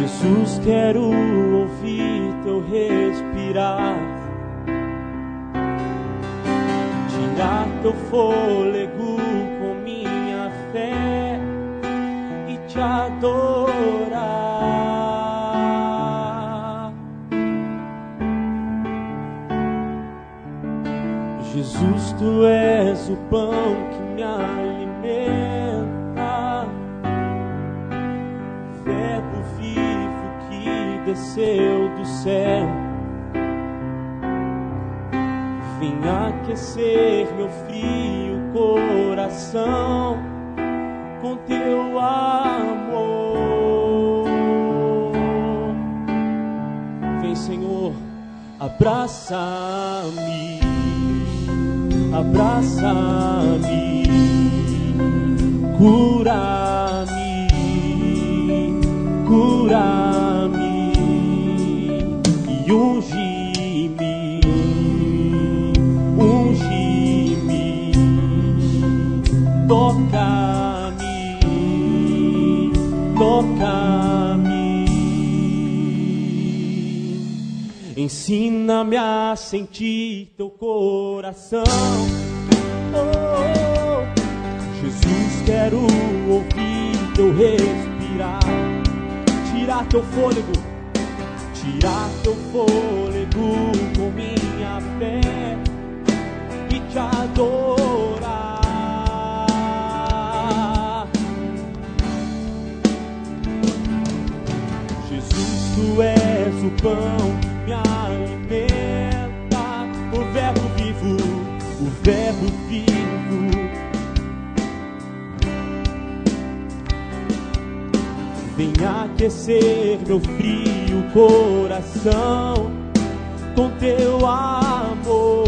Jesus, quero ouvir teu respirar, tirar teu fôlego com minha fé e te adorar. Jesus, tu és o pão que me alimenta, verbo vivo que desceu do céu, vem aquecer meu frio coração com teu amor. Vem, Senhor, abraça-me, abraça-me, cura-me, cura-me e unge-me, unge-me, toca-me, toca-me, ensina-me a sentir teu coração. Oh, Jesus, quero ouvir teu respirar, tirar teu fôlego com minha fé e te adorar. Jesus, tu és o pão que me alimenta, o verbo vivo, vem aquecer meu frio coração com teu amor.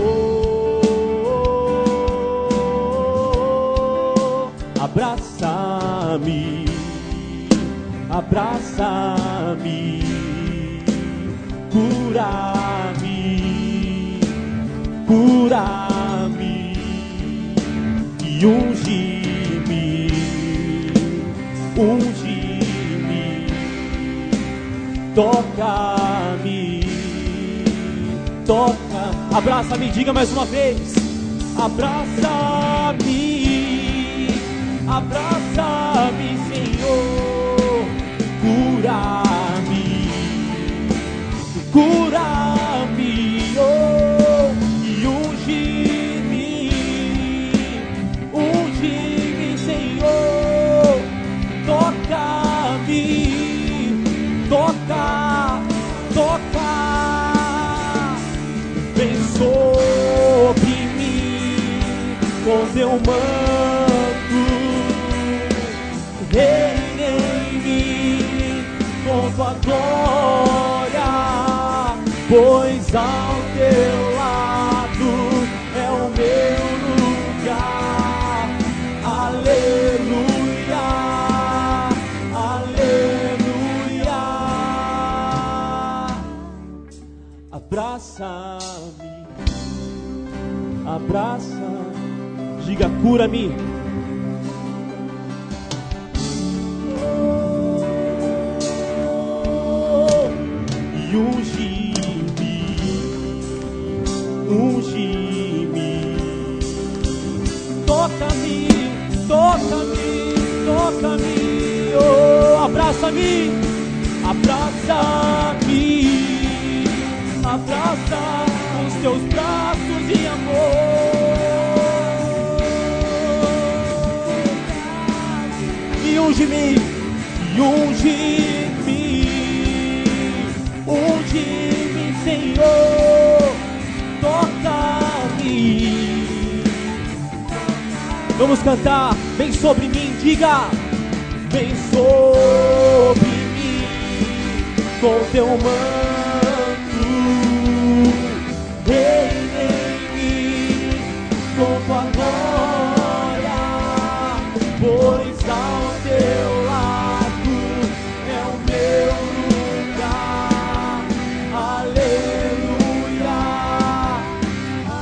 Abraça-me, abraça-me, cura-me, cura-me e unge-me, unge-me, toca-me, toca. Abraça-me, diga mais uma vez. Abraça-me, abraça-me, Senhor, cura-me, cura-me, oh, e unge-me, unge-me, Senhor, toca-me, toca, toca, vem sobre mim com teu manto, reina em mim com tua glória, pois ao teu lado é o meu lugar. Aleluia, aleluia. Abraça-me, abraça, diga cura-me. E unge-me, unge-me, toca-me, toca-me, toca-me, oh, abraça-me, abraça-me, abraça os teus braços de amor, e unge-me, e unge-me, unge-me, Senhor, toca-me. Vamos cantar, vem sobre mim, diga, vem sobre mim com teu manto, reina em mim com tua glória, pois ao teu lado é o meu lugar. Aleluia.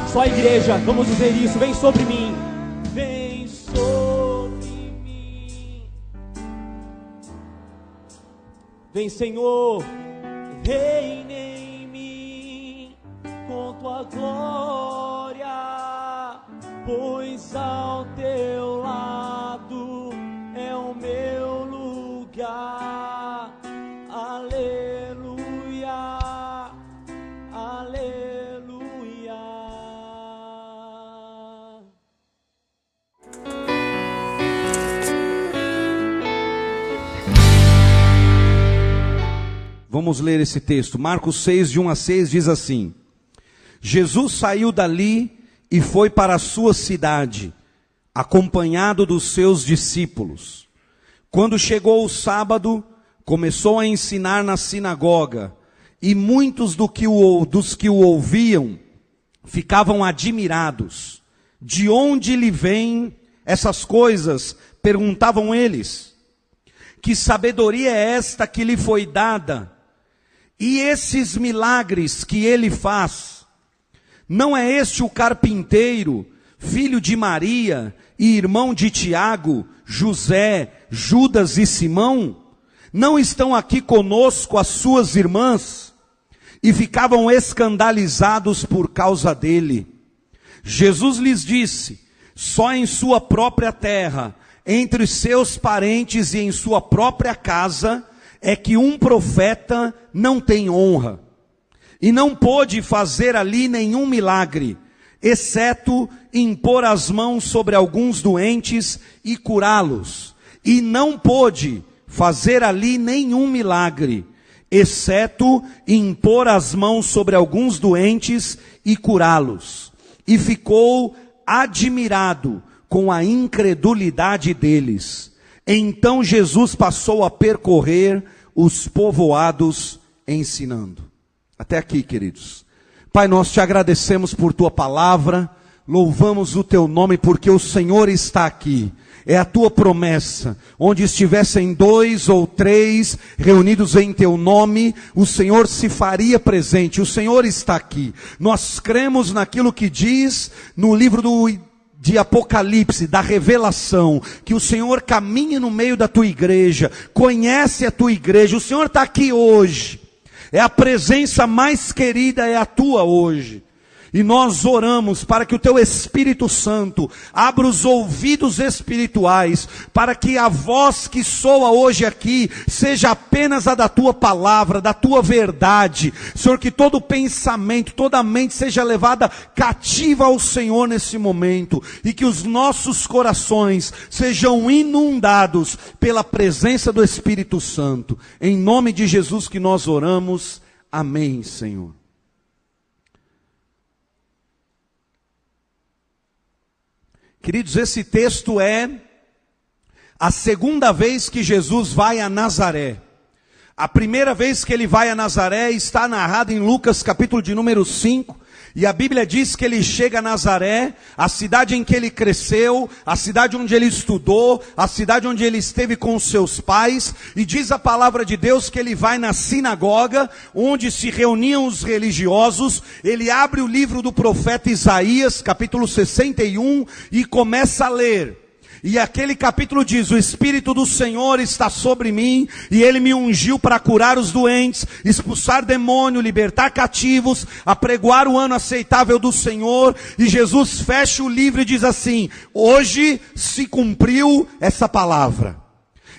Só a igreja, vamos dizer isso, vem sobre mim. Vem sobre mim. Vem, Senhor, reina em mim com tua glória, pois ao teu lado é o meu lugar. Aleluia, aleluia. Vamos ler esse texto. Marcos 6, de 1 a 6, diz assim: Jesus saiu dali e foi para a sua cidade, acompanhado dos seus discípulos. Quando chegou o sábado, começou a ensinar na sinagoga, e muitos dos que o ouviam ficavam admirados. De onde lhe vêm essas coisas? Perguntavam eles. Que sabedoria é esta que lhe foi dada? E esses milagres que ele faz? Não é este o carpinteiro, filho de Maria e irmão de Tiago, José, Judas e Simão? Não estão aqui conosco as suas irmãs? E ficavam escandalizados por causa dele. Jesus lhes disse: só em sua própria terra, entre seus parentes e em sua própria casa, é que um profeta não tem honra. E não pôde fazer ali nenhum milagre, exceto impor as mãos sobre alguns doentes e curá-los. E não pôde fazer ali nenhum milagre, exceto impor as mãos sobre alguns doentes e curá-los. E ficou admirado com a incredulidade deles. Então Jesus passou a percorrer os povoados ensinando. Até aqui, queridos. Pai, nós te agradecemos por tua palavra, louvamos o teu nome porque o Senhor está aqui. É a tua promessa, onde estivessem 2 ou 3 reunidos em teu nome, o Senhor se faria presente, o Senhor está aqui. Nós cremos naquilo que diz no livro de Apocalipse, da revelação, que o Senhor caminha no meio da tua igreja, conhece a tua igreja, o Senhor está aqui hoje. É a presença mais querida, é a tua hoje. E nós oramos para que o teu Espírito Santo abra os ouvidos espirituais, para que a voz que soa hoje aqui seja apenas a da tua palavra, da tua verdade. Senhor, que todo pensamento, toda mente seja levada cativa ao Senhor nesse momento, e que os nossos corações sejam inundados pela presença do Espírito Santo. Em nome de Jesus que nós oramos. Amém, Senhor. Queridos, esse texto é a segunda vez que Jesus vai a Nazaré. A primeira vez que ele vai a Nazaré está narrado em Lucas capítulo de número 5. E a Bíblia diz que ele chega a Nazaré, a cidade em que ele cresceu, a cidade onde ele estudou, a cidade onde ele esteve com os seus pais. E diz a palavra de Deus que ele vai na sinagoga, onde se reuniam os religiosos. Ele abre o livro do profeta Isaías, capítulo 61, e começa a ler. E aquele capítulo diz: o Espírito do Senhor está sobre mim, e Ele me ungiu para curar os doentes, expulsar demônio, libertar cativos, apregoar o ano aceitável do Senhor. E Jesus fecha o livro e diz assim: hoje se cumpriu essa palavra.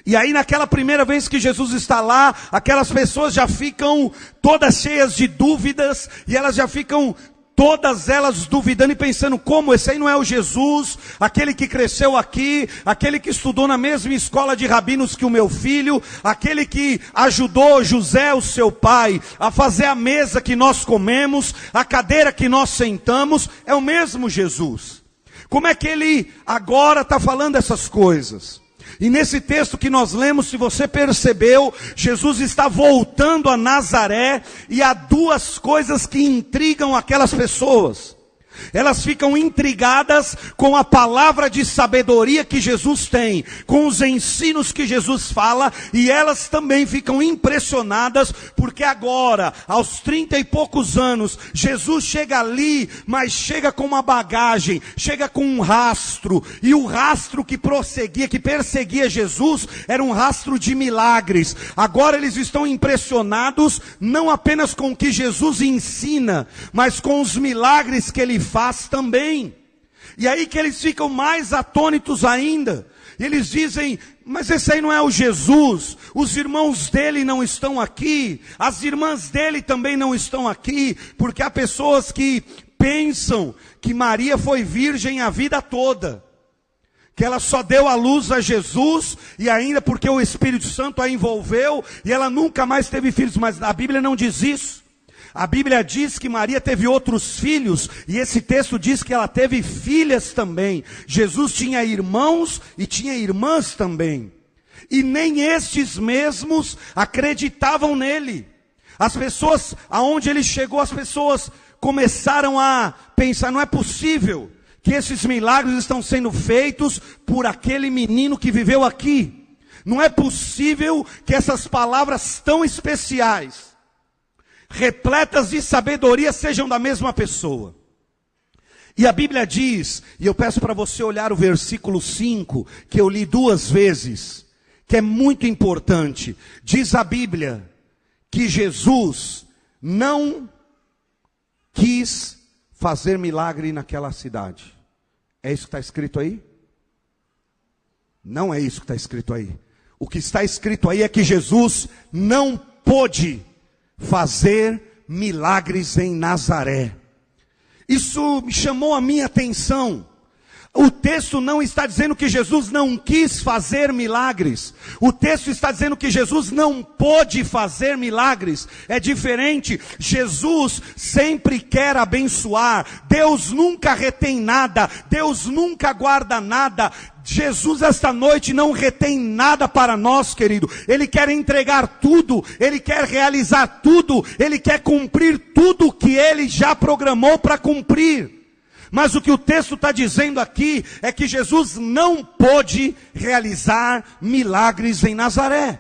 E aí naquela primeira vez que Jesus está lá, aquelas pessoas já ficam todas cheias de dúvidas, e elas já ficam todas elas duvidando e pensando: como? Esse aí não é o Jesus, aquele que cresceu aqui, aquele que estudou na mesma escola de rabinos que o meu filho, aquele que ajudou José, o seu pai, a fazer a mesa que nós comemos, a cadeira que nós sentamos, é o mesmo Jesus. Como é que ele agora está falando essas coisas? E nesse texto que nós lemos, se você percebeu, Jesus está voltando a Nazaré, e há duas coisas que intrigam aquelas pessoas. Elas ficam intrigadas com a palavra de sabedoria que Jesus tem, com os ensinos que Jesus fala, e elas também ficam impressionadas, porque agora, aos 30 e poucos anos, Jesus chega ali, mas chega com uma bagagem, chega com um rastro, e o rastro que perseguia Jesus, era um rastro de milagres. Agora eles estão impressionados, não apenas com o que Jesus ensina, mas com os milagres que ele faz também. E aí que eles ficam mais atônitos ainda. Eles dizem: mas esse aí não é o Jesus, os irmãos dele não estão aqui, as irmãs dele também não estão aqui, porque há pessoas que pensam que Maria foi virgem a vida toda, que ela só deu à luz a Jesus, e ainda porque o Espírito Santo a envolveu, e ela nunca mais teve filhos. Mas a Bíblia não diz isso. A Bíblia diz que Maria teve outros filhos, e esse texto diz que ela teve filhas também. Jesus tinha irmãos e tinha irmãs também. E nem estes mesmos acreditavam nele. As pessoas, aonde ele chegou, as pessoas começaram a pensar: não é possível que esses milagres estão sendo feitos por aquele menino que viveu aqui. Não é possível que essas palavras tão especiais, repletas de sabedoria, sejam da mesma pessoa. E a Bíblia diz, e eu peço para você olhar o versículo 5, que eu li 2 vezes, que é muito importante. Diz a Bíblia que Jesus não quis fazer milagre naquela cidade. É isso que está escrito aí? Não é isso que está escrito aí. O que está escrito aí é que Jesus não pôde fazer milagres em Nazaré. Isso me chamou a minha atenção. O texto não está dizendo que Jesus não quis fazer milagres. O texto está dizendo que Jesus não pôde fazer milagres. É diferente. Jesus sempre quer abençoar. Deus nunca retém nada. Deus nunca guarda nada. Jesus esta noite não retém nada para nós, querido. Ele quer entregar tudo, Ele quer realizar tudo, Ele quer cumprir tudo o que Ele já programou para cumprir. Mas o que o texto está dizendo aqui é que Jesus não pôde realizar milagres em Nazaré,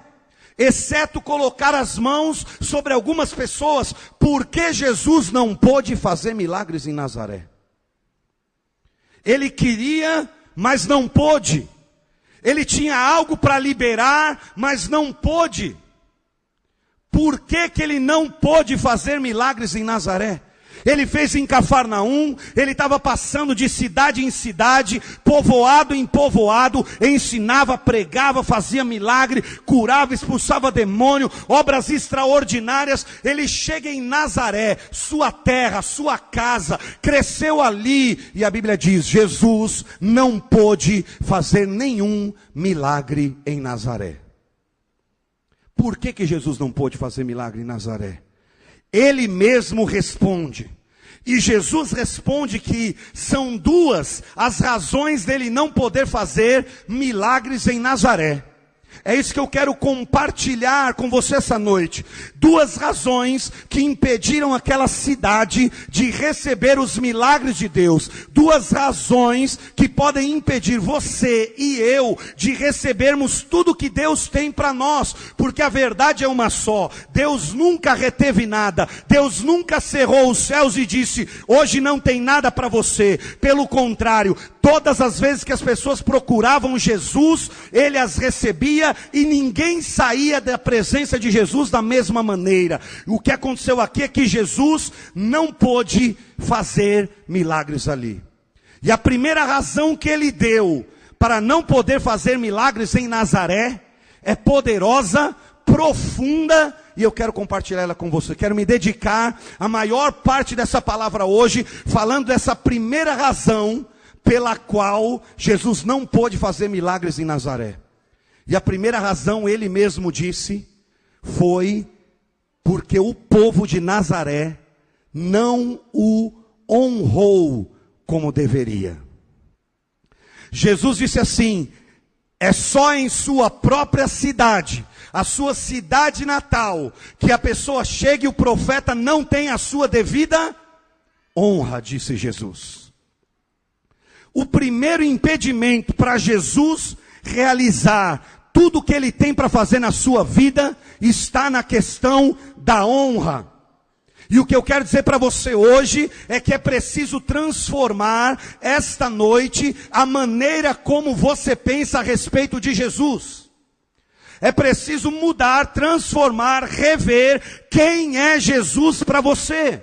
exceto colocar as mãos sobre algumas pessoas. Por que Jesus não pôde fazer milagres em Nazaré? Ele queria, mas não pôde. Ele tinha algo para liberar, mas não pôde. Por que ele não pôde fazer milagres em Nazaré? Ele fez em Cafarnaum, ele estava passando de cidade em cidade, povoado em povoado, ensinava, pregava, fazia milagre, curava, expulsava demônio, obras extraordinárias. Ele chega em Nazaré, sua terra, sua casa, cresceu ali, e a Bíblia diz: Jesus não pôde fazer nenhum milagre em Nazaré. Por que Jesus não pôde fazer milagre em Nazaré? Ele mesmo responde, e Jesus responde que são 2 as razões dele não poder fazer milagres em Nazaré. É isso que eu quero compartilhar com você essa noite. 2 razões que impediram aquela cidade de receber os milagres de Deus. 2 razões que podem impedir você e eu de recebermos tudo que Deus tem para nós. Porque a verdade é uma só: Deus nunca reteve nada. Deus nunca cerrou os céus e disse: hoje não tem nada para você. Pelo contrário, todas as vezes que as pessoas procuravam Jesus, Ele as recebia, e ninguém saía da presença de Jesus da mesma maneira. O que aconteceu aqui é que Jesus não pôde fazer milagres ali. E a primeira razão que ele deu para não poder fazer milagres em Nazaré é poderosa, profunda, e eu quero compartilhar ela com você. Quero me dedicar a maior parte dessa palavra hoje, falando dessa primeira razão pela qual Jesus não pôde fazer milagres em Nazaré. E a primeira razão, ele mesmo disse, foi porque o povo de Nazaré não o honrou como deveria. Jesus disse assim: é só em sua própria cidade, a sua cidade natal, que a pessoa chega e o profeta não tem a sua devida Honra, disse Jesus. O primeiro impedimento para Jesus realizar tudo o que Ele tem para fazer na sua vida está na questão da honra. E o que eu quero dizer para você hoje é que é preciso transformar esta noite a maneira como você pensa a respeito de Jesus. É preciso mudar, transformar, rever quem é Jesus para você.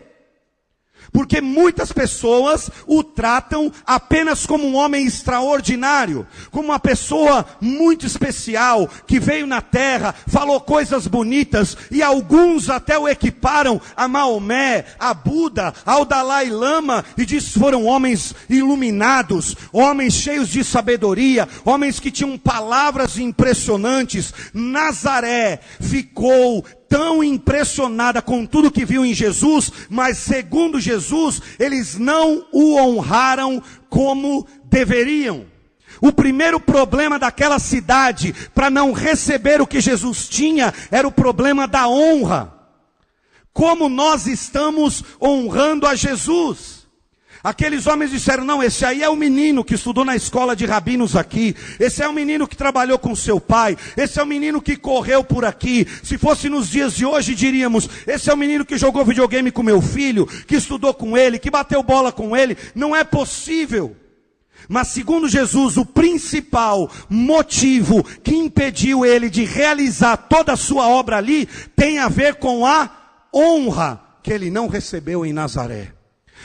Porque muitas pessoas o tratam apenas como um homem extraordinário, como uma pessoa muito especial, que veio na terra, falou coisas bonitas, e alguns até o equiparam a Maomé, a Buda, ao Dalai Lama, e diz que foram homens iluminados, homens cheios de sabedoria, homens que tinham palavras impressionantes. Nazaré ficou tão impressionada com tudo que viu em Jesus, mas segundo Jesus, eles não o honraram como deveriam. O primeiro problema daquela cidade, para não receber o que Jesus tinha, era o problema da honra. Como nós estamos honrando a Jesus? Aqueles homens disseram, não, esse aí é o menino que estudou na escola de rabinos aqui. Esse é o menino que trabalhou com seu pai. Esse é o menino que correu por aqui. Se fosse nos dias de hoje, diríamos, esse é o menino que jogou videogame com meu filho, que estudou com ele, que bateu bola com ele. Não é possível. Mas segundo Jesus, o principal motivo que impediu ele de realizar toda a sua obra ali, tem a ver com a honra que ele não recebeu em Nazaré.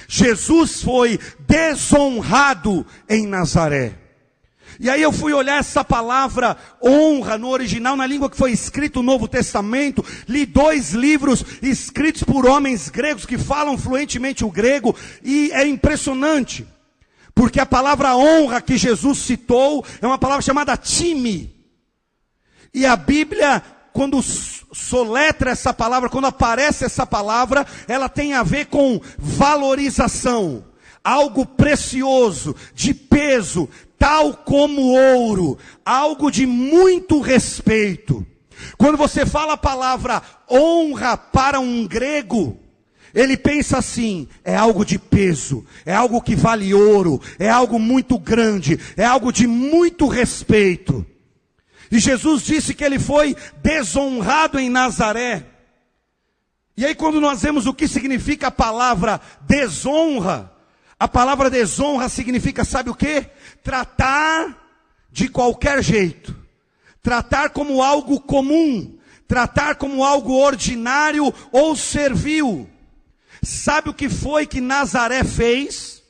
Jesus foi desonrado em Nazaré. E aí eu fui olhar essa palavra honra no original, na língua que foi escrito o Novo Testamento. Li 2 livros escritos por homens gregos que falam fluentemente o grego. E é impressionante, porque a palavra honra que Jesus citou é uma palavra chamada time. E a Bíblia, quando soletra essa palavra, quando aparece essa palavra, ela tem a ver com valorização, algo precioso, de peso, tal como ouro, algo de muito respeito. Quando você fala a palavra honra para um grego, ele pensa assim, é algo de peso, é algo que vale ouro, é algo muito grande, é algo de muito respeito. E Jesus disse que ele foi desonrado em Nazaré. E aí quando nós vemos o que significa a palavra desonra, a palavra desonra significa, sabe o quê? Tratar de qualquer jeito. Tratar como algo comum. Tratar como algo ordinário ou servil. Sabe o que foi que Nazaré fez?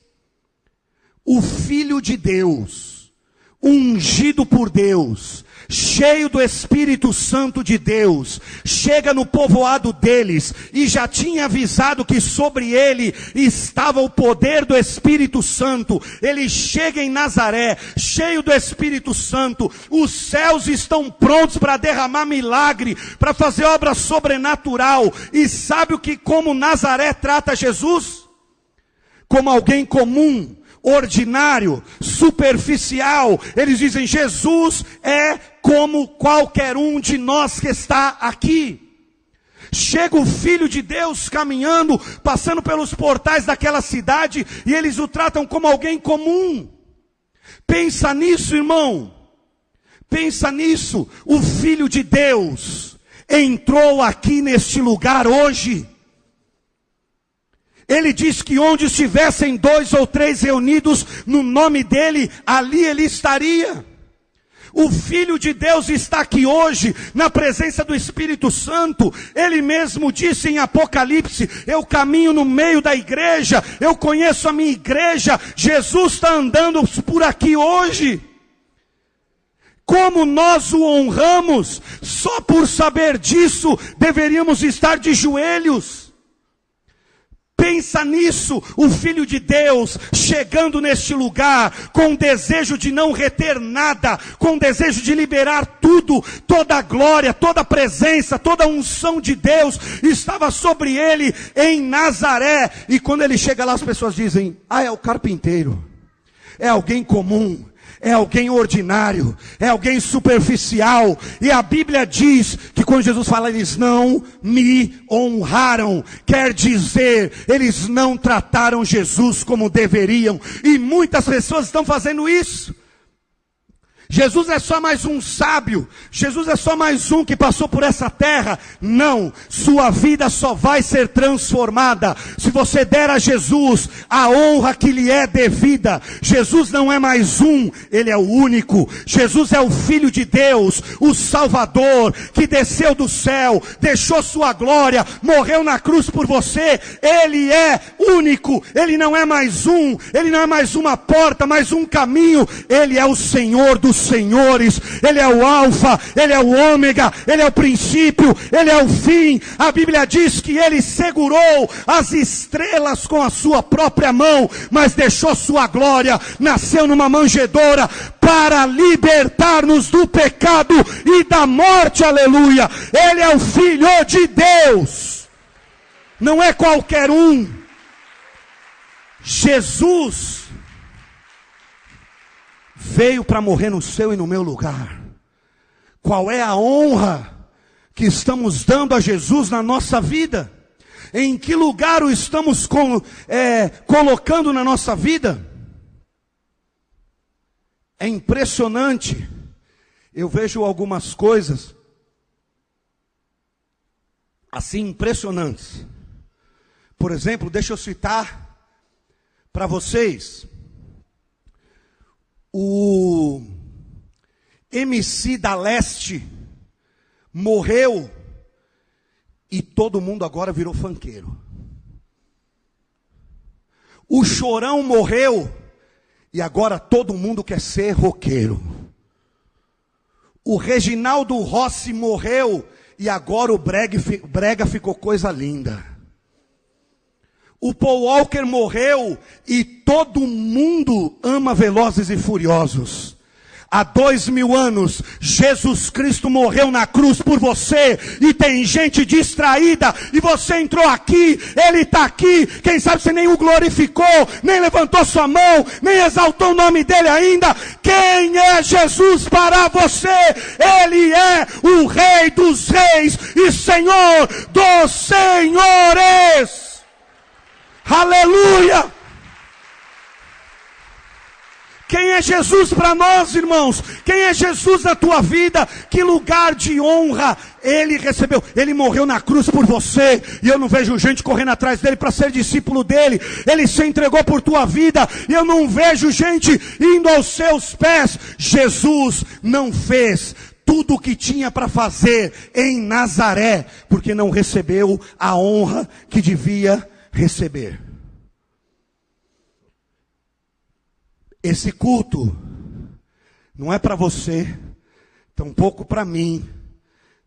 O Filho de Deus, ungido por Deus, cheio do Espírito Santo de Deus, chega no povoado deles, e já tinha avisado que sobre ele estava o poder do Espírito Santo. Ele chega em Nazaré, cheio do Espírito Santo, os céus estão prontos para derramar milagre, para fazer obra sobrenatural. E sabe o que, como Nazaré trata Jesus? Como alguém comum, ordinário, superficial. Eles dizem, Jesus é como qualquer um de nós que está aqui. Chega o Filho de Deus caminhando, passando pelos portais daquela cidade, e eles o tratam como alguém comum. Pensa nisso, irmão. Pensa nisso. O Filho de Deus entrou aqui neste lugar hoje. Ele diz que onde estivessem 2 ou 3 reunidos no nome dele, ali ele estaria. O Filho de Deus está aqui hoje, na presença do Espírito Santo. Ele mesmo disse em Apocalipse, eu caminho no meio da igreja, eu conheço a minha igreja. Jesus está andando por aqui hoje. Como nós o honramos, só por saber disso, deveríamos estar de joelhos. Pensa nisso, o Filho de Deus chegando neste lugar, com desejo de não reter nada, com desejo de liberar tudo, toda a glória, toda a presença, toda a unção de Deus estava sobre ele em Nazaré. E quando ele chega lá, as pessoas dizem, é o carpinteiro, é alguém comum, é alguém ordinário, é alguém superficial. E a Bíblia diz que quando Jesus fala, eles não me honraram, quer dizer, eles não trataram Jesus como deveriam. E muitas pessoas estão fazendo isso. Jesus é só mais um sábio, Jesus é só mais um que passou por essa terra. Não, sua vida só vai ser transformada se você der a Jesus a honra que lhe é devida. Jesus não é mais um, ele é o único. Jesus é o Filho de Deus, o Salvador, que desceu do céu, deixou sua glória, morreu na cruz por você. Ele é único, ele não é mais um, ele não é mais uma porta, mais um caminho. Ele é o Senhor dos senhores, ele é o alfa, ele é o ômega, ele é o princípio, ele é o fim. A Bíblia diz que ele segurou as estrelas com a sua própria mão, mas deixou sua glória, nasceu numa manjedoura para libertar-nos do pecado e da morte, aleluia. Ele é o Filho de Deus, não é qualquer um. Jesus veio para morrer no seu e no meu lugar. Qual é a honra que estamos dando a Jesus na nossa vida? Em que lugar o estamos colocando na nossa vida? É impressionante. Eu vejo algumas coisas assim impressionantes. Por exemplo, deixa eu citar para vocês o MC da Leste morreu e todo mundo agora virou funkeiro. O Chorão morreu e agora todo mundo quer ser roqueiro. O Reginaldo Rossi morreu e agora o brega ficou coisa linda. O Paul Walker morreu e todo mundo ama Velozes e Furiosos. Há 2000 anos, Jesus Cristo morreu na cruz por você, e tem gente distraída, e você entrou aqui, ele está aqui, quem sabe você nem o glorificou, nem levantou sua mão, nem exaltou o nome dele ainda. Quem é Jesus para você? Ele é o Rei dos Reis e Senhor dos Senhores. Aleluia! Quem é Jesus para nós, irmãos? Quem é Jesus na tua vida? Que lugar de honra ele recebeu? Ele morreu na cruz por você, e eu não vejo gente correndo atrás dele para ser discípulo dele. Ele se entregou por tua vida, e eu não vejo gente indo aos seus pés. Jesus não fez tudo o que tinha para fazer em Nazaré, porque não recebeu a honra que devia receber. Esse culto não é para você, tampouco para mim,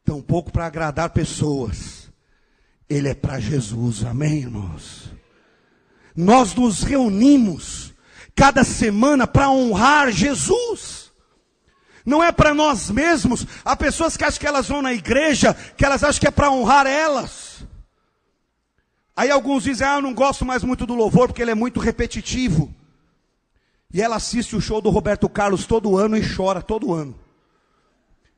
tampouco para agradar pessoas. Ele é para Jesus, amém, irmãos? Nós nos reunimos cada semana para honrar Jesus. Não é para nós mesmos. Há pessoas que acham que elas vão na igreja, que elas acham que é para honrar elas. Aí alguns dizem, eu não gosto mais muito do louvor, porque ele é muito repetitivo. E ela assiste o show do Roberto Carlos todo ano e chora todo ano.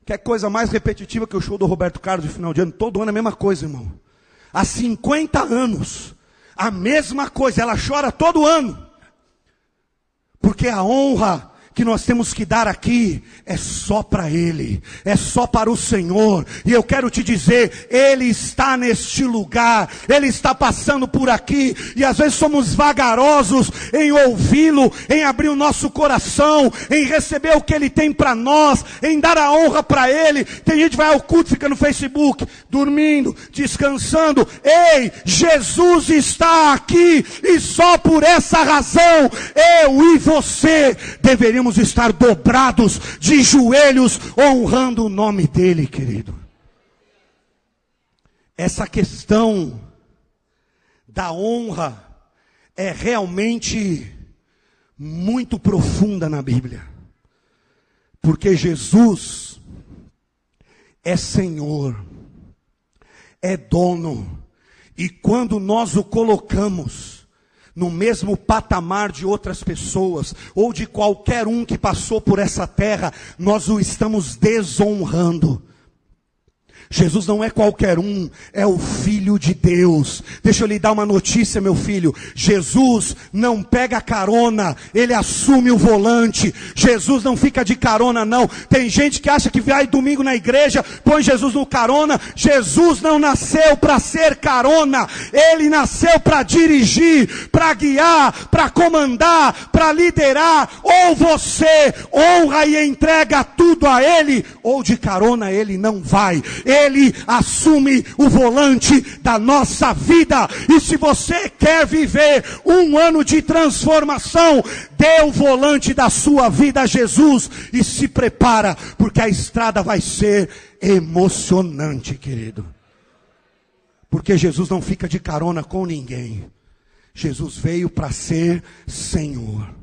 Que coisa mais repetitiva que o show do Roberto Carlos de final de ano? Todo ano é a mesma coisa, irmão. Há 50 anos, a mesma coisa, ela chora todo ano. Porque a honra que nós temos que dar aqui é só para Ele, é só para o Senhor. E eu quero te dizer, Ele está neste lugar, Ele está passando por aqui, e às vezes somos vagarosos em ouvi-lo, em abrir o nosso coração, em receber o que Ele tem para nós, em dar a honra para Ele. Tem gente que vai ao culto, fica no Facebook, dormindo, descansando. Ei, Jesus está aqui, e só por essa razão, eu e você deveríamos estar dobrados de joelhos, honrando o nome dele, querido. Essa questão da honra é realmente muito profunda na Bíblia, porque Jesus é Senhor, é dono, e quando nós o colocamos no mesmo patamar de outras pessoas, ou de qualquer um que passou por essa terra, nós o estamos desonrando. Jesus não é qualquer um, é o Filho de Deus. Deixa eu lhe dar uma notícia, meu filho. Jesus não pega carona, ele assume o volante. Jesus não fica de carona, não. Tem gente que acha que vai domingo na igreja, põe Jesus no carona. Jesus não nasceu para ser carona, ele nasceu para dirigir, para guiar, para comandar, para liderar. Ou você honra e entrega tudo a ele, ou de carona ele não vai. Ele assume o volante da nossa vida. E se você quer viver um ano de transformação, dê o volante da sua vida a Jesus e se prepara, porque a estrada vai ser emocionante, querido. Porque Jesus não fica de carona com ninguém. Jesus veio para ser Senhor.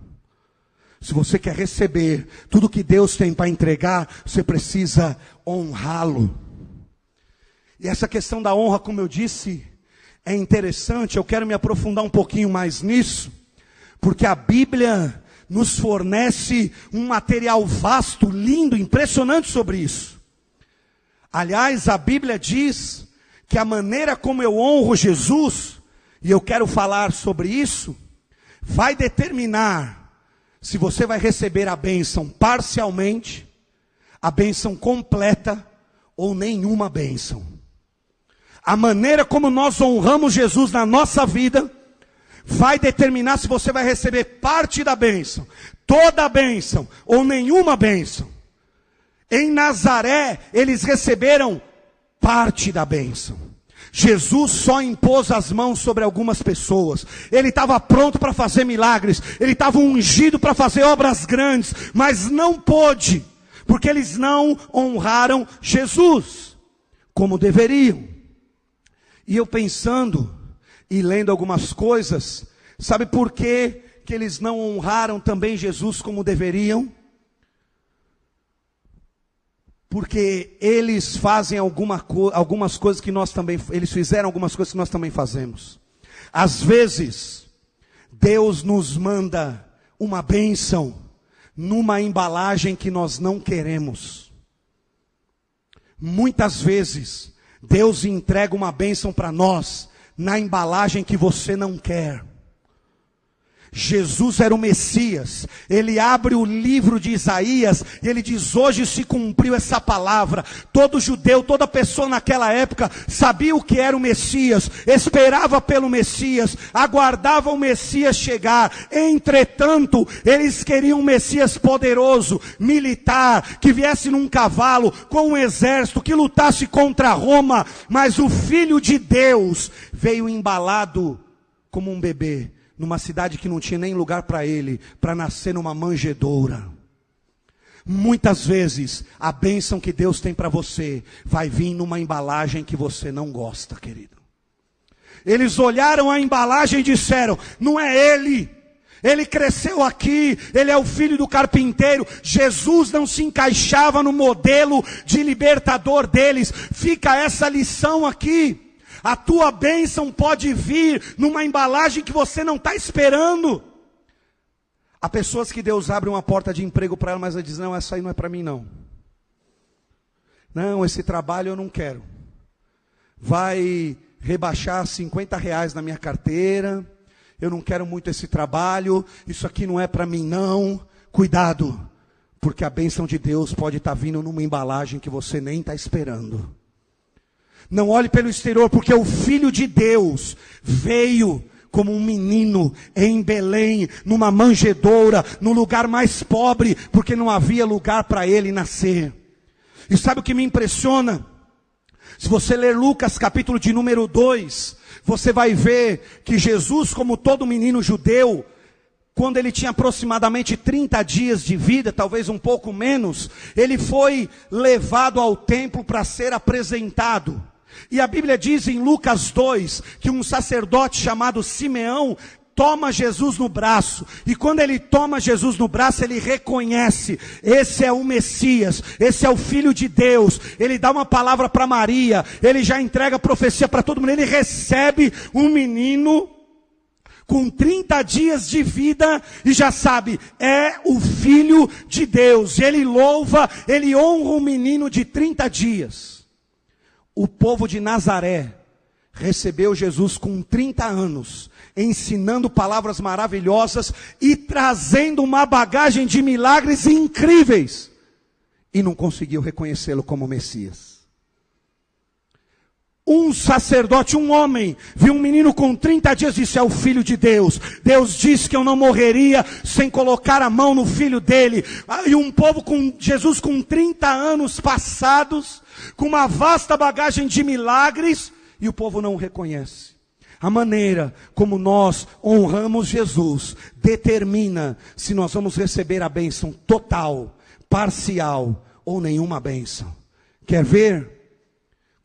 Se você quer receber tudo que Deus tem para entregar, você precisa honrá-lo. E essa questão da honra, como eu disse, é interessante. Eu quero me aprofundar um pouquinho mais nisso, porque a Bíblia nos fornece um material vasto, lindo, impressionante sobre isso. Aliás, a Bíblia diz que a maneira como eu honro Jesus, e eu quero falar sobre isso, vai determinar se você vai receber a bênção parcialmente, a bênção completa ou nenhuma bênção. A maneira como nós honramos Jesus na nossa vida vai determinar se você vai receber parte da bênção, toda a bênção ou nenhuma bênção. Em Nazaré, eles receberam parte da bênção. Jesus só impôs as mãos sobre algumas pessoas. Ele estava pronto para fazer milagres, ele estava ungido para fazer obras grandes, mas não pôde, porque eles não honraram Jesus como deveriam. E eu pensando e lendo algumas coisas, sabe por que eles não honraram também Jesus como deveriam? Porque eles fazem algumas coisas que nós também, eles fizeram algumas coisas que nós também fazemos. Às vezes, Deus nos manda uma bênção numa embalagem que nós não queremos. Muitas vezes, Deus entrega uma bênção para nós na embalagem que você não quer. Jesus era o Messias. Ele abre o livro de Isaías e ele diz: hoje se cumpriu essa palavra. Todo judeu, toda pessoa naquela época sabia o que era o Messias, esperava pelo Messias, aguardava o Messias chegar. Entretanto, eles queriam um Messias poderoso, militar, que viesse num cavalo, com um exército, que lutasse contra Roma. Mas o Filho de Deus veio embalado como um bebê, numa cidade que não tinha nem lugar para ele, para nascer numa manjedoura. Muitas vezes, a bênção que Deus tem para você, vai vir numa embalagem que você não gosta, querido. Eles olharam a embalagem e disseram: não é ele, ele cresceu aqui, ele é o filho do carpinteiro. Jesus não se encaixava no modelo de libertador deles. Fica essa lição aqui. A tua bênção pode vir numa embalagem que você não está esperando. Há pessoas que Deus abre uma porta de emprego para ela, mas ela diz: não, essa aí não é para mim não. Não, esse trabalho eu não quero. Vai rebaixar R$50 na minha carteira. Eu não quero muito esse trabalho. Isso aqui não é para mim não. Cuidado, porque a bênção de Deus pode estar vindo numa embalagem que você nem está esperando. Não olhe pelo exterior, porque o Filho de Deus veio como um menino em Belém, numa manjedoura, no lugar mais pobre, porque não havia lugar para ele nascer. E sabe o que me impressiona? Se você ler Lucas capítulo de número 2, você vai ver que Jesus, como todo menino judeu, quando ele tinha aproximadamente 30 dias de vida, talvez um pouco menos, ele foi levado ao templo para ser apresentado. E a Bíblia diz em Lucas 2, que um sacerdote chamado Simeão toma Jesus no braço, e quando ele toma Jesus no braço, ele reconhece: esse é o Messias, esse é o Filho de Deus. Ele dá uma palavra para Maria, ele já entrega a profecia para todo mundo, ele recebe um menino com 30 dias de vida, e já sabe, é o Filho de Deus. Ele louva, ele honra um menino de 30 dias. O povo de Nazaré recebeu Jesus com 30 anos, ensinando palavras maravilhosas e trazendo uma bagagem de milagres incríveis, e não conseguiu reconhecê-lo como Messias. Um sacerdote, um homem, viu um menino com 30 dias e disse: é o Filho de Deus. Deus disse que eu não morreria sem colocar a mão no filho dele. E um povo com Jesus com 30 anos passados, com uma vasta bagagem de milagres, e o povo não o reconhece. A maneira como nós honramos Jesus determina se nós vamos receber a bênção total, parcial ou nenhuma bênção. Quer ver?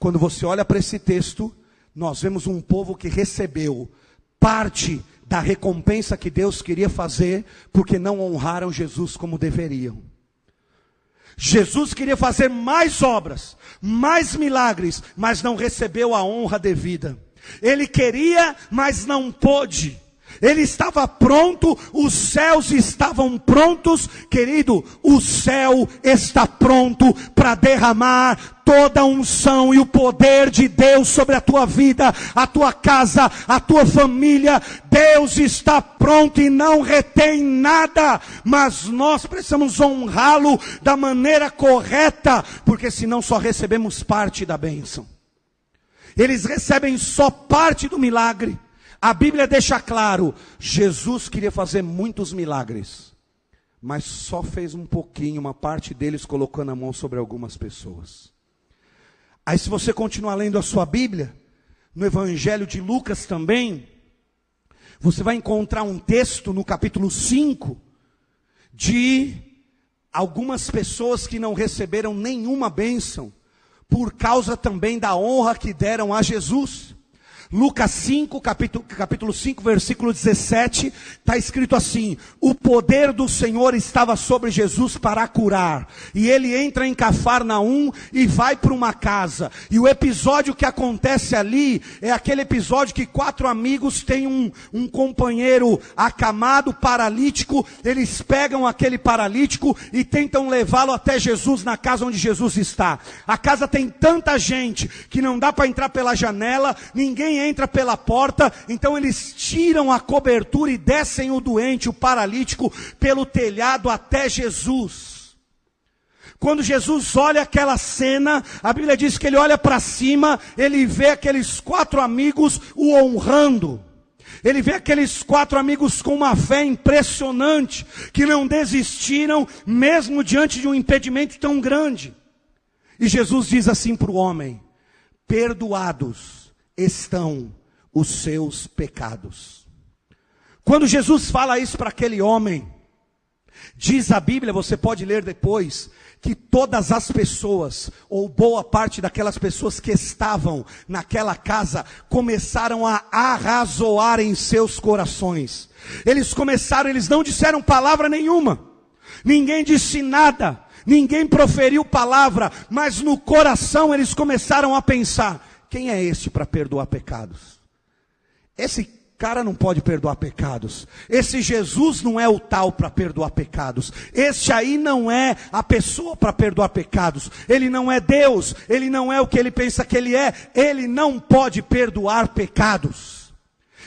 Quando você olha para esse texto, nós vemos um povo que recebeu parte da recompensa que Deus queria fazer, porque não honraram Jesus como deveriam. Jesus queria fazer mais obras, mais milagres, mas não recebeu a honra devida. Ele queria, mas não pôde. Ele estava pronto, os céus estavam prontos. Querido, o céu está pronto para derramar toda a unção e o poder de Deus sobre a tua vida, a tua casa, a tua família. Deus está pronto e não retém nada, mas nós precisamos honrá-lo da maneira correta, porque senão só recebemos parte da bênção. Eles recebem só parte do milagre. A Bíblia deixa claro, Jesus queria fazer muitos milagres, mas só fez um pouquinho, uma parte deles colocando a mão sobre algumas pessoas. Aí se você continuar lendo a sua Bíblia, no Evangelho de Lucas também, você vai encontrar um texto no capítulo 5, de algumas pessoas que não receberam nenhuma bênção, por causa também da honra que deram a Jesus. Lucas 5, capítulo 5, versículo 17, está escrito assim: o poder do Senhor estava sobre Jesus para curar, e ele entra em Cafarnaum e vai para uma casa, e o episódio que acontece ali, é aquele episódio que 4 amigos têm um companheiro acamado, paralítico. Eles pegam aquele paralítico e tentam levá-lo até Jesus, na casa onde Jesus está. A casa tem tanta gente, que não dá para entrar pela janela, ninguém entra pela porta, então eles tiram a cobertura e descem o doente, o paralítico, pelo telhado até Jesus. Quando Jesus olha aquela cena, a Bíblia diz que ele olha para cima, ele vê aqueles 4 amigos o honrando. Ele vê aqueles 4 amigos com uma fé impressionante, que não desistiram, mesmo diante de um impedimento tão grande. E Jesus diz assim para o homem: perdoados estão os seus pecados. Quando Jesus fala isso para aquele homem, diz a Bíblia, você pode ler depois, que todas as pessoas, ou boa parte daquelas pessoas que estavam naquela casa, começaram a arrazoar em seus corações. Eles não disseram palavra nenhuma, ninguém disse nada, ninguém proferiu palavra, mas no coração eles começaram a pensar: quem é este para perdoar pecados? Esse cara não pode perdoar pecados. Esse Jesus não é o tal para perdoar pecados. Este aí não é a pessoa para perdoar pecados. Ele não é Deus. Ele não é o que ele pensa que ele é. Ele não pode perdoar pecados.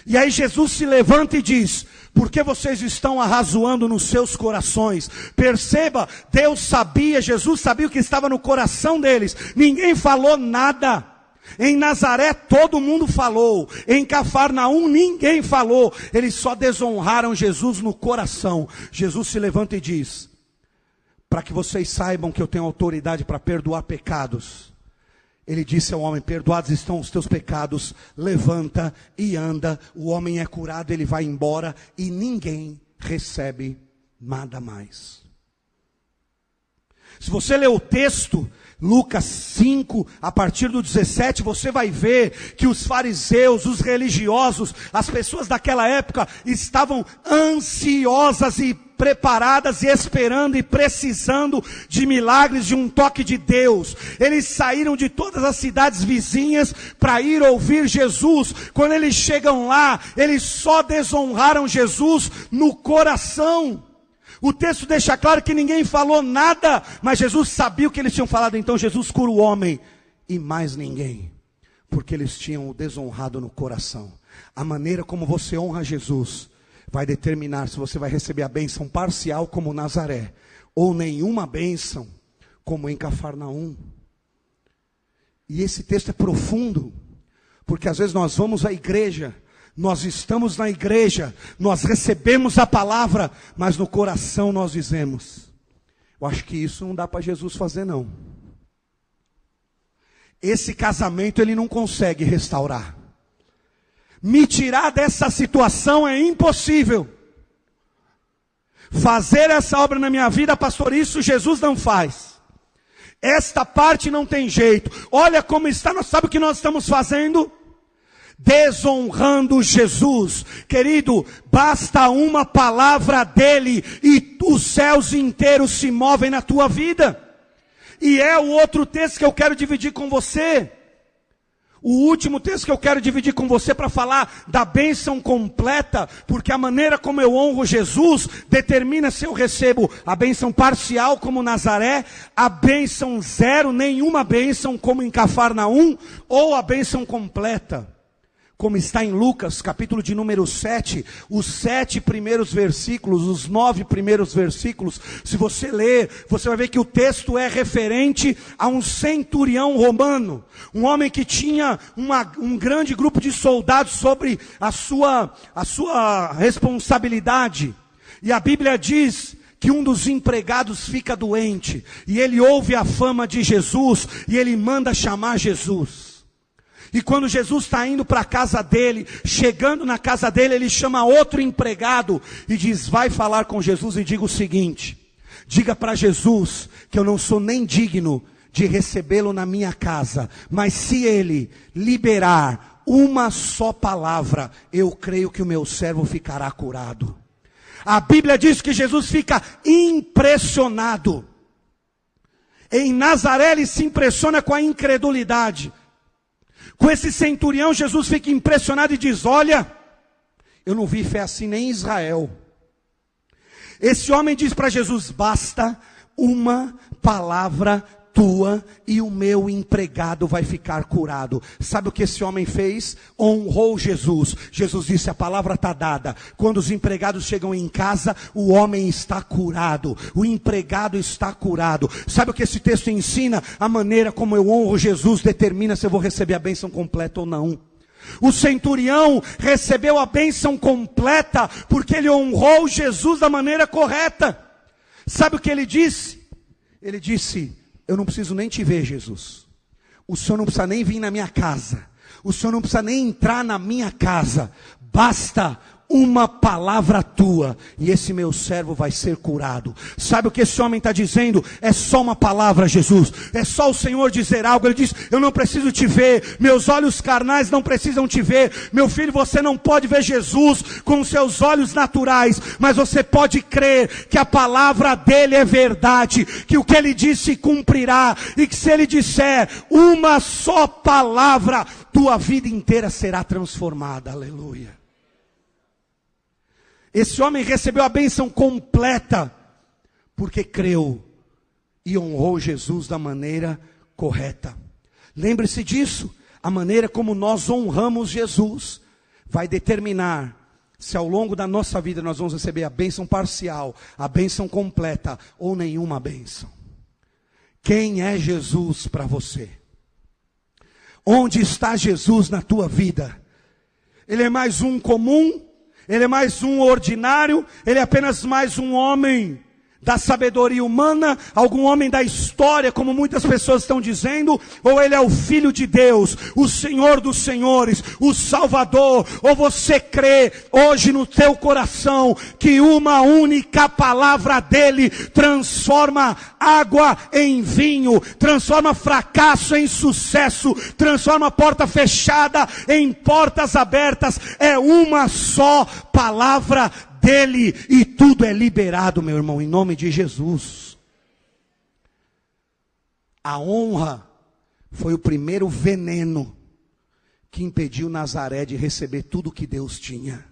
E aí Jesus se levanta e diz: por que vocês estão arrazoando nos seus corações? Perceba, Deus sabia, Jesus sabia o que estava no coração deles. Ninguém falou nada. Em Nazaré todo mundo falou, em Cafarnaum ninguém falou, eles só desonraram Jesus no coração. Jesus se levanta e diz: para que vocês saibam que eu tenho autoridade para perdoar pecados, ele disse ao homem: perdoados estão os teus pecados, levanta e anda. O homem é curado, ele vai embora e ninguém recebe nada mais. Se você ler o texto, Lucas 5, a partir do 17, você vai ver que os fariseus, os religiosos, as pessoas daquela época estavam ansiosas e preparadas e esperando e precisando de milagres, de um toque de Deus. Eles saíram de todas as cidades vizinhas para ir ouvir Jesus. Quando eles chegam lá, eles só desonraram Jesus no coração. O texto deixa claro que ninguém falou nada, mas Jesus sabia o que eles tinham falado. Então Jesus cura o homem e mais ninguém, porque eles tinham o desonrado no coração. A maneira como você honra Jesus vai determinar se você vai receber a bênção parcial como Nazaré, ou nenhuma bênção como em Cafarnaum. E esse texto é profundo, porque às vezes nós vamos à igreja, nós estamos na igreja, nós recebemos a palavra, mas no coração nós dizemos: eu acho que isso não dá para Jesus fazer não. Esse casamento ele não consegue restaurar. Me tirar dessa situação é impossível. Fazer essa obra na minha vida, pastor, isso Jesus não faz. Esta parte não tem jeito. Olha como está, sabe o que nós estamos fazendo? Desonrando Jesus. Querido, basta uma palavra dele e os céus inteiros se movem na tua vida. E é o outro texto que eu quero dividir com você. O último texto que eu quero dividir com você para falar da bênção completa, porque a maneira como eu honro Jesus determina se eu recebo a bênção parcial como Nazaré, a bênção zero, nenhuma bênção como em Cafarnaum, ou a bênção completa, como está em Lucas, capítulo de número 7, os 7 primeiros versículos, os 9 primeiros versículos. Se você ler, você vai ver que o texto é referente a um centurião romano, um homem que tinha um grande grupo de soldados sobre a sua responsabilidade. E a Bíblia diz que um dos empregados fica doente, e ele ouve a fama de Jesus, e ele manda chamar Jesus. E quando Jesus está indo para a casa dele, chegando na casa dele, ele chama outro empregado e diz: vai falar com Jesus e diga o seguinte: diga para Jesus que eu não sou nem digno de recebê-lo na minha casa, mas se ele liberar uma só palavra, eu creio que o meu servo ficará curado. A Bíblia diz que Jesus fica impressionado. Em Nazaré ele se impressiona com a incredulidade. Com esse centurião, Jesus fica impressionado e diz: olha, eu não vi fé assim nem em Israel. Esse homem diz para Jesus: basta uma palavra tua e o meu empregado vai ficar curado. Sabe o que esse homem fez? Honrou Jesus. Jesus disse: a palavra está dada. Quando os empregados chegam em casa, o homem está curado, o empregado está curado. Sabe o que esse texto ensina? A maneira como eu honro Jesus determina se eu vou receber a bênção completa ou não. O centurião recebeu a bênção completa porque ele honrou Jesus da maneira correta. Sabe o que ele disse? Ele disse: eu não preciso nem te ver, Jesus. O Senhor não precisa nem vir na minha casa. O Senhor não precisa nem entrar na minha casa. Basta uma palavra tua e esse meu servo vai ser curado. Sabe o que esse homem está dizendo? É só uma palavra, Jesus. É só o Senhor dizer algo. Ele diz: eu não preciso te ver, meus olhos carnais não precisam te ver. Meu filho, você não pode ver Jesus com os seus olhos naturais, mas você pode crer que a palavra dele é verdade, que o que ele disse se cumprirá, e que se ele disser uma só palavra, tua vida inteira será transformada. Aleluia. Esse homem recebeu a bênção completa, porque creu e honrou Jesus da maneira correta. Lembre-se disso, a maneira como nós honramos Jesus vai determinar se ao longo da nossa vida nós vamos receber a bênção parcial, a bênção completa ou nenhuma bênção. Quem é Jesus para você? Onde está Jesus na tua vida? Ele é mais um comum? Ele é mais um ordinário? Ele é apenas mais um homem da sabedoria humana, algum homem da história, como muitas pessoas estão dizendo? Ou ele é o Filho de Deus, o Senhor dos Senhores, o Salvador? Ou você crê hoje no teu coração que uma única palavra dele transforma água em vinho, transforma fracasso em sucesso, transforma porta fechada em portas abertas? É uma só palavra dele e tudo é liberado, meu irmão, em nome de Jesus. A honra foi o primeiro veneno que impediu Nazaré de receber tudo que Deus tinha.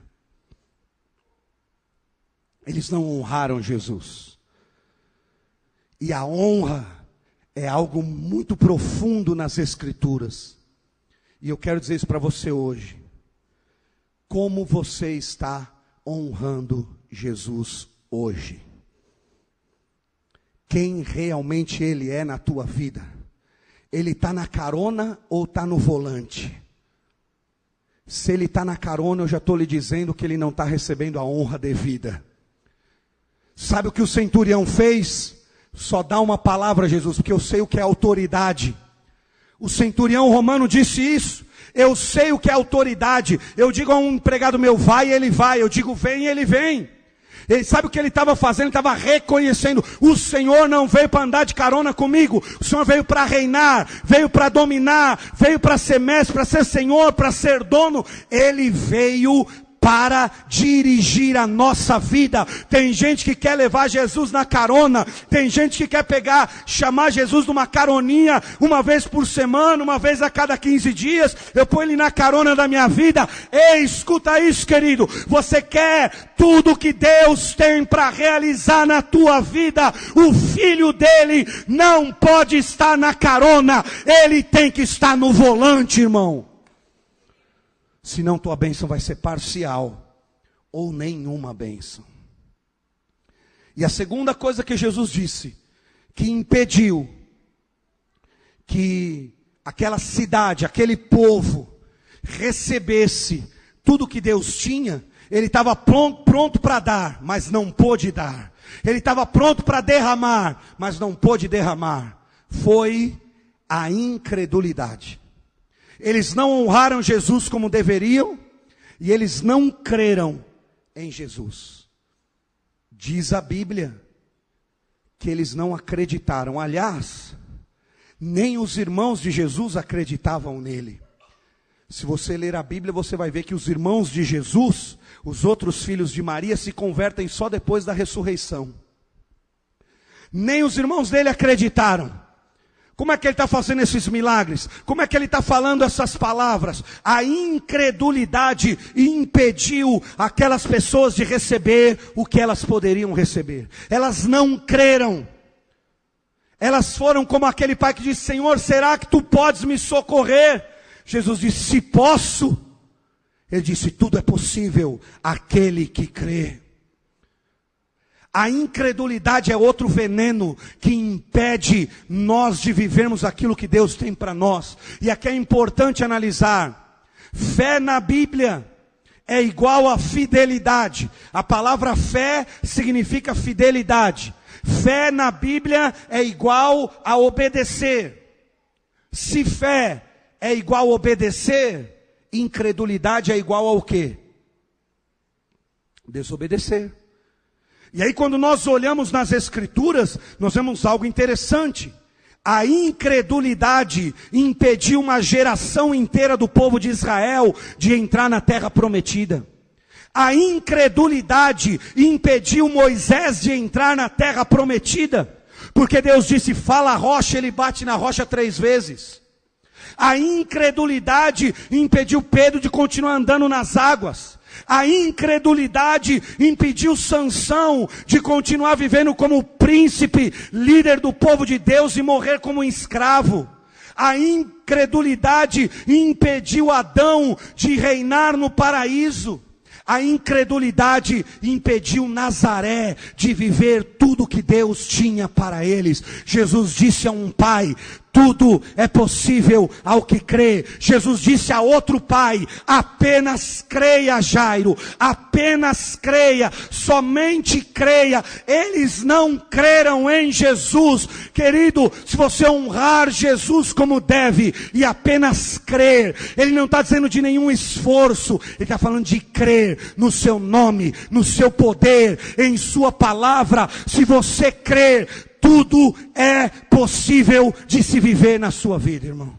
Eles não honraram Jesus. E a honra é algo muito profundo nas Escrituras. E eu quero dizer isso para você hoje. Como você está honrando Jesus hoje? Quem realmente Ele é na tua vida? Ele está na carona ou está no volante? Se Ele está na carona, eu já estou lhe dizendo que Ele não está recebendo a honra devida. Sabe o que o centurião fez? Só dá uma palavra a Jesus, porque eu sei o que é autoridade. O centurião romano disse isso. Eu sei o que é autoridade. Eu digo a um empregado meu, vai, ele vai. Eu digo, vem, ele vem. Ele sabe o que ele estava fazendo? Ele estava reconhecendo, o Senhor não veio para andar de carona comigo. O Senhor veio para reinar, veio para dominar, veio para ser mestre, para ser Senhor, para ser dono. Ele veio para dirigir a nossa vida. Tem gente que quer levar Jesus na carona, tem gente que quer chamar Jesus numa caroninha, uma vez por semana, uma vez a cada 15 dias, eu ponho ele na carona da minha vida. Ei, escuta isso, querido, você quer tudo que Deus tem para realizar na tua vida, o Filho dele não pode estar na carona, ele tem que estar no volante, irmão. Senão tua bênção vai ser parcial, ou nenhuma bênção. E a segunda coisa que Jesus disse, que impediu que aquela cidade, aquele povo, recebesse tudo que Deus tinha, ele estava pronto para dar, mas não pôde dar. Ele estava pronto para derramar, mas não pôde derramar. Foi a incredulidade. Eles não honraram Jesus como deveriam, e eles não creram em Jesus. Diz a Bíblia que eles não acreditaram. Aliás, nem os irmãos de Jesus acreditavam nele. Se você ler a Bíblia, você vai ver que os irmãos de Jesus, os outros filhos de Maria, se convertem só depois da ressurreição. Nem os irmãos dele acreditaram. Como é que ele está fazendo esses milagres? Como é que ele está falando essas palavras? A incredulidade impediu aquelas pessoas de receber o que elas poderiam receber. Elas não creram. Elas foram como aquele pai que disse, Senhor, será que tu podes me socorrer? Jesus disse, se posso. Ele disse, tudo é possível àquele que crê. A incredulidade é outro veneno que impede nós de vivermos aquilo que Deus tem para nós. E aqui é importante analisar. Fé na Bíblia é igual a fidelidade. A palavra fé significa fidelidade. Fé na Bíblia é igual a obedecer. Se fé é igual a obedecer, incredulidade é igual ao quê? Desobedecer. E aí quando nós olhamos nas Escrituras, nós vemos algo interessante. A incredulidade impediu uma geração inteira do povo de Israel de entrar na terra prometida. A incredulidade impediu Moisés de entrar na terra prometida. Porque Deus disse, fala a rocha, ele bate na rocha 3 vezes. A incredulidade impediu Pedro de continuar andando nas águas. A incredulidade impediu Sansão de continuar vivendo como príncipe, líder do povo de Deus e morrer como escravo. A incredulidade impediu Adão de reinar no paraíso. A incredulidade impediu Nazaré de viver tudo que Deus tinha para eles. Jesus disse a um pai, tudo é possível ao que crê. Jesus disse a outro pai, apenas creia, Jairo, apenas creia, somente creia. Eles não creram em Jesus. Querido, se você honrar Jesus como deve e apenas crer, ele não está dizendo de nenhum esforço, ele está falando de crer no seu nome, no seu poder, em sua palavra. Se você crer, tudo é possível de se viver na sua vida, irmão.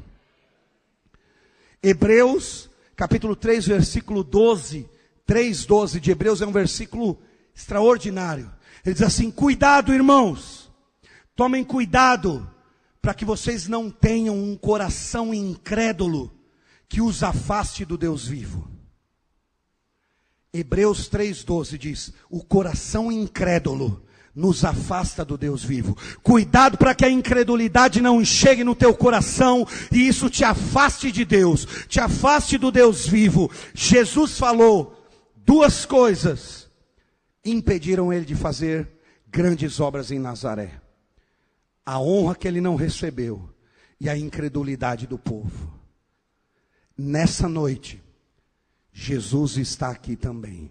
Hebreus, capítulo 3, versículo 12, 3:12 de Hebreus é um versículo extraordinário. Ele diz assim: cuidado, irmãos, tomem cuidado, para que vocês não tenham um coração incrédulo, que os afaste do Deus vivo. Hebreus 3:12 diz: o coração incrédulo nos afasta do Deus vivo. Cuidado para que a incredulidade não chegue no teu coração e isso te afaste de Deus, te afaste do Deus vivo. Jesus falou, duas coisas impediram ele de fazer grandes obras em Nazaré: a honra que ele não recebeu e a incredulidade do povo. Nessa noite, Jesus está aqui também.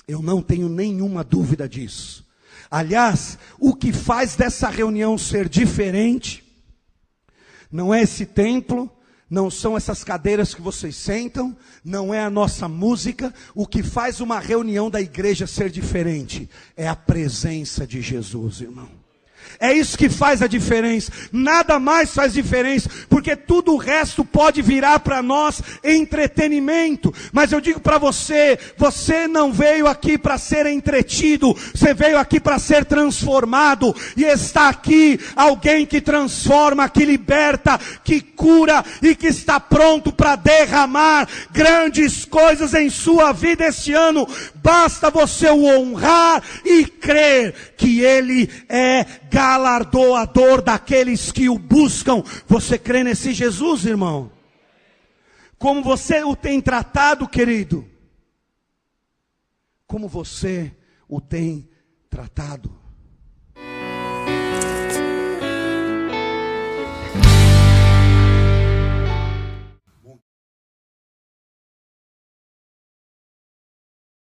Eu não tenho nenhuma dúvida disso. Aliás, o que faz dessa reunião ser diferente não é esse templo, não são essas cadeiras que vocês sentam, não é a nossa música. O que faz uma reunião da igreja ser diferente é a presença de Jesus, irmão. É isso que faz a diferença, nada mais faz diferença, porque tudo o resto pode virar para nós entretenimento. Mas eu digo para você, você não veio aqui para ser entretido, você veio aqui para ser transformado. E está aqui alguém que transforma, que liberta, que cura e que está pronto para derramar grandes coisas em sua vida este ano. Basta você o honrar e crer que Ele é galardoador daqueles que o buscam. Você crê nesse Jesus, irmão? Como você o tem tratado, querido? Como você o tem tratado?